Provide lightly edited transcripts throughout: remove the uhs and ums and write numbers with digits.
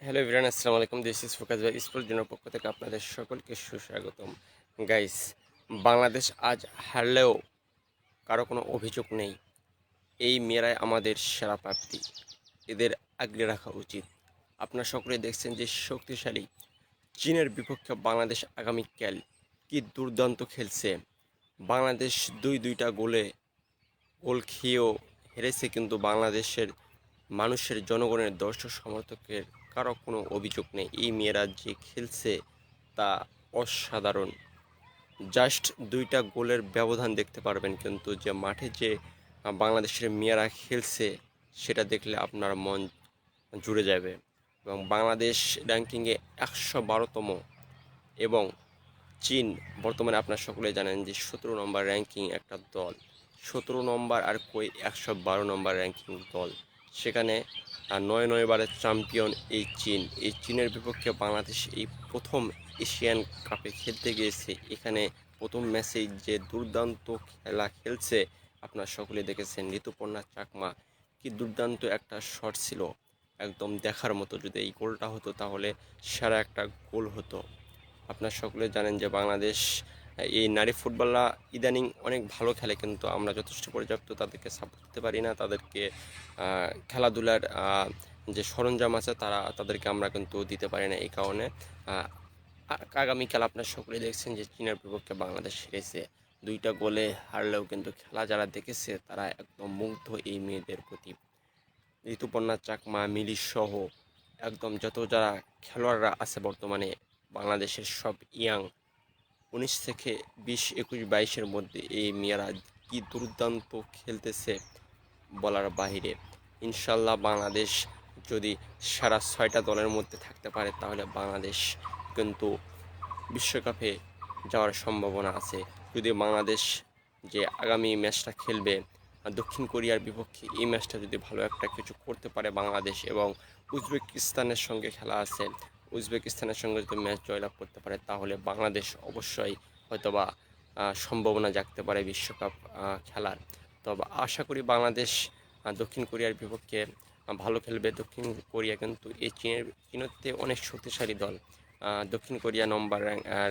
Hello everyone, আসসালামু আলাইকুম। This is focus ভাই স্পোর্টস জোনের পক্ষ থেকে আপনাদের সকলকে সুস্বাগতম। গাইস, বাংলাদেশ আজ হারলেও কারো কোনো অভিযোগ নেই। এই মেয়েরাই আমাদের সেরা প্রাপ্তি, এদের আগলে রাখা উচিত। আপনারা সকলে দেখছেন যে শক্তিশালী চীনের বিপক্ষে বাংলাদেশ আগামীকাল কি দুর্দান্ত খেলছে। বাংলাদেশ দুইটা গোল খেয়েও হেরেছে, কিন্তু বাংলাদেশের মানুষের, জনগণের, দর্শক সমর্থকের কারো কোনো অভিযোগ নেই। এই মেয়েরা যে খেলছে তা অসাধারণ। জাস্ট দুইটা গোলের ব্যবধান দেখতে পারবেন, কিন্তু যে মাঠে যে বাংলাদেশের মেয়েরা খেলছে সেটা দেখলে আপনার মন জুড়ে যাবে। এবং বাংলাদেশ র্যাঙ্কিংয়ে ১১২তম, এবং চীন বর্তমানে আপনারা সকলে জানেন যে ১৭ নম্বর র্যাঙ্কিং একটা দল। ১৭ নম্বর আর কই ১১২ নম্বর র্যাঙ্কিং দল। সেখানে ৯ বারের চ্যাম্পিয়ন এই চীন। এই চীনের বিপক্ষে বাংলাদেশ এই প্রথম এশিয়ান কাপে খেলতে গিয়েছে। এখানে প্রথম ম্যাচেই যে দুর্দান্ত খেলা খেলছে আপনারা সকলে দেখেছেন। ঋতুপর্ণা চাকমা কি দুর্দান্ত একটা শট ছিল, একদম দেখার মতো। যদি এই গোলটা হতো তাহলে সেরা একটা গোল হতো। আপনারা সকলে জানেন যে বাংলাদেশ এই নারী ফুটবলরা ইদানিং অনেক ভালো খেলে, কিন্তু আমরা যথেষ্ট পর্যাপ্ত তাদেরকে সাপোর্ট দিতে পারি না। তাদেরকে খেলাধুলার যে সরঞ্জাম আছে তাদেরকে আমরা কিন্তু দিতে পারি না। এই কারণে আগামীকাল আপনারা সকলে দেখছেন যে চীনের বিপক্ষে বাংলাদেশ হেরেছে। দুইটা গোলে হারলেও কিন্তু খেলা যারা দেখেছে তারা একদম মুগ্ধ এই মেয়েদের প্রতি। ঋতুপর্ণা চাকমা, মিলি সহ একদম যত যারা খেলোয়াড়রা আছে বর্তমানে বাংলাদেশের সব ইয়াং, ১৯ থেকে ২০, ২১, ২২-এর মধ্যে এই মেয়েরা কি দুর্দান্ত খেলতেছে বলার বাহিরে। ইনশাল্লাহ বাংলাদেশ যদি সারা ৬টা দলের মধ্যে থাকতে পারে তাহলে বাংলাদেশ কিন্তু বিশ্বকাপে যাওয়ার সম্ভাবনা আছে। যদি বাংলাদেশ যে আগামী ম্যাচটা খেলবে দক্ষিণ কোরিয়ার বিপক্ষে, এই ম্যাচটা যদি ভালো একটা কিছু করতে পারে বাংলাদেশ, এবং উজবেকিস্তানের সঙ্গে খেলা আছে, উজবেকিস্তানের সঙ্গে যদি ম্যাচ জয়লাভ করতে পারে তাহলে বাংলাদেশ অবশ্যই হয়তোবা সম্ভাবনা জাগতে পারে বিশ্বকাপ খেলার। তবে আশা করি বাংলাদেশ দক্ষিণ কোরিয়ার বিপক্ষে ভালো খেলবে। দক্ষিণ কোরিয়া কিন্তু এই চীনের অনেক শক্তিশালী দল। দক্ষিণ কোরিয়া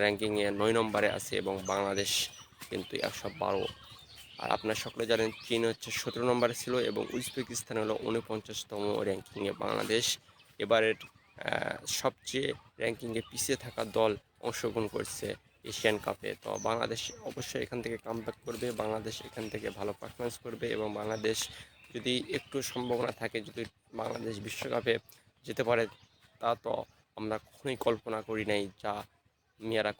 র্যাঙ্কিংয়ে ৯ নম্বরে আছে, এবং বাংলাদেশ কিন্তু ১১২। আর আপনারা সকলে জানেন চীন হচ্ছে ১৭ নম্বরে ছিল, এবং উজবেকিস্তান হলো ৪৯তম র্যাঙ্কিংয়ে। বাংলাদেশ এবারের সবচেয়ে র্যাঙ্কিংয়ে পিছিয়ে থাকা দল অংশগ্রহণ করছে এশিয়ান কাপে। তো বাংলাদেশ অবশ্যই এখান থেকে কামব্যাক করবে, বাংলাদেশ এখান থেকে ভালো পারফরমেন্স করবে, এবং বাংলাদেশ যদি একটু সম্ভাবনা থাকে, যদি বাংলাদেশ বিশ্বকাপে যেতে পারে, তা তো আমরা কখনোই কল্পনা করি নাই যা মেয়েরা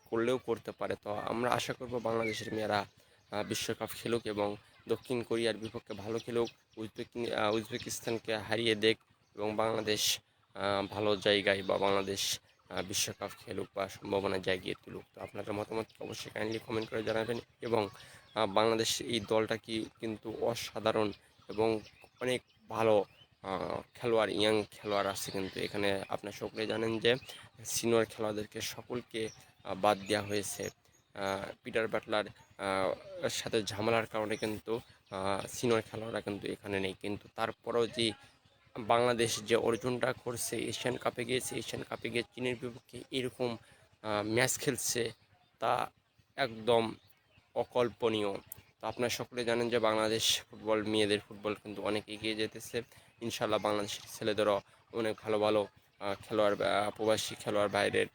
করলেও করতে পারে। তো আমরা আশা করব বাংলাদেশের মেয়েরা বিশ্বকাপ খেলুক, এবং দক্ষিণ কোরিয়ার বিপক্ষে ভালো খেলুক, উজবেকিস্তানকে হারিয়ে দেখ, এবং বাংলাদেশ ভালো জায়গায় বা বাংলাদেশ বিশ্বকাপ খেলুক বা সম্ভাবনা জাগিয়ে তুলুক। তো আপনাদের মতামত অবশ্যই কাইন্ডলি কমেন্ট করে জানাবেন। এবং বাংলাদেশ এই দলটা কিন্তু অসাধারণ, এবং অনেক ভালো খেলোয়াড়, ইয়াং খেলোয়াড় আছে কিন্তু এখানে। আপনারা সকলে জানেন যে সিনিয়র খেলোয়াড়দেরকে সকলকে বাদ দেওয়া হয়েছে। পিটার বাটলার সাথে ঝামেলার কারণে কিন্তু সিনিয়র খেলোয়াড়রা কিন্তু এখানে নেই। কিন্তু তারপরেও যে বাংলাদেশ যে অর্জনটা করছে, এশিয়ান কাপে গিয়েছে, এশিয়ান কাপে গিয়ে চীনের বিপক্ষে এরকম ম্যাচ খেলছে, তা একদম অকল্পনীয়। তো আপনারা সকলে জানেন যে বাংলাদেশ ফুটবল, মেয়েদের ফুটবল কিন্তু অনেক এগিয়ে যেতেছে। ইনশাল্লাহ বাংলাদেশের ছেলেদেরও অনেক ভালো ভালো খেলোয়াড়, প্রবাসী খেলোয়াড়, বাইরের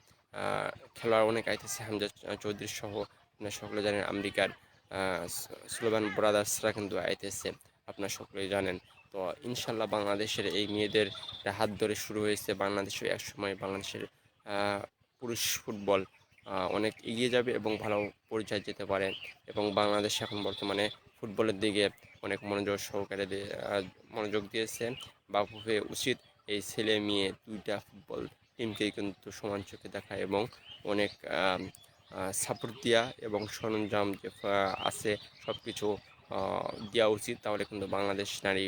খেলোয়াড় অনেক আইতেছে। হামজা চৌধুরী সহ আপনারা সকলে জানেন আমেরিকার স্লোভান ব্রাদার্সরা কিন্তু আইতেছে, আপনারা সকলেই জানেন। তো ইনশাল্লাহ বাংলাদেশের এই মেয়েদের হাত ধরে শুরু হয়েছে। বাংলাদেশও একসময় বাংলাদেশের পুরুষ ফুটবল অনেক এগিয়ে যাবে এবং ভালো পর্যায়ে যেতে পারে। এবং বাংলাদেশ এখন বর্তমানে ফুটবলের দিকে অনেক মনোযোগ দিয়েছে। বাফুফে উচিত এই ছেলে মেয়ে দুইটা ফুটবল টিমকেই কিন্তু সমান চোখে দেখা, এবং অনেক সাপোর্ট দেওয়া, এবং সরঞ্জাম যে আছে সব কিছু দেওয়া উচিত। তাহলে কিন্তু বাংলাদেশ নারী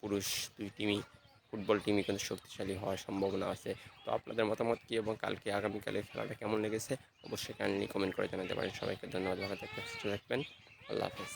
পুরুষ দুই টিমই, ফুটবল টিমই কিন্তু শক্তিশালী হওয়ার সম্ভাবনা আছে। তো আপনাদের মতামত কী, এবং কালকে আগামীকালের খেলাটা কেমন লেগেছে অবশ্যই কাইন্ডলি কমেন্ট করে জানাতে পারেন। সবাইকে ধন্যবাদ, ভালো থাকবেন, সুস্থ থাকবেন, আল্লাহ হাফেজ।